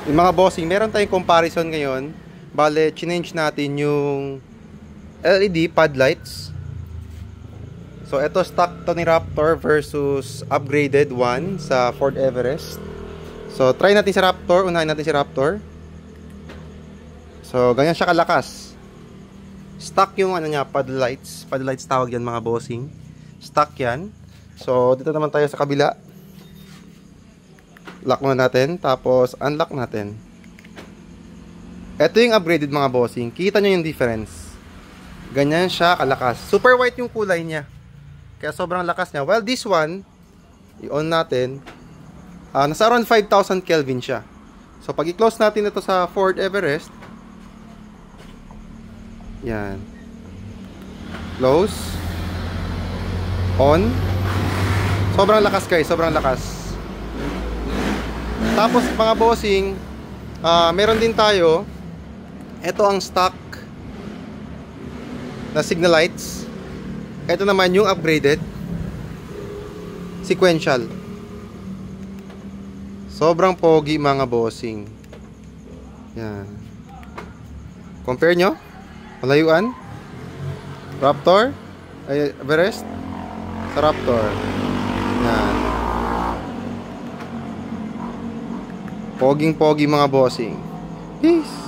Yung mga bossing, meron tayong comparison ngayon. Bale, change natin yung LED pad lights. So, ito stock to ni Raptor versus upgraded one sa Ford Everest. So, try natin si Raptor. Unahin natin si Raptor. So, ganyan siya kalakas. Stock yung ano niya, pad lights. Pad lights tawag yan mga bossing. Stock yan. So, dito naman tayo sa kabila. Lock muna natin. Tapos, unlock natin. Ito yung upgraded mga bossing. Kita nyo yung difference. Ganyan siya kalakas. Super white yung kulay niya. Kaya sobrang lakas niya. Well, this one, i-on natin. Nasa around 5,000 Kelvin siya. So, pag i-close natin ito sa Ford Everest. Yan. Close. On. Sobrang lakas guys. Sobrang lakas. Tapos, mga bossing, meron din tayo. Ito ang stock na signal lights. Ito naman yung upgraded sequential. Sobrang pogi mga bossing. Yan. Compare nyo. Malayuan. Raptor. Ay, Everest. Sa Raptor. Yan. Poging pogi mga bossing. Peace.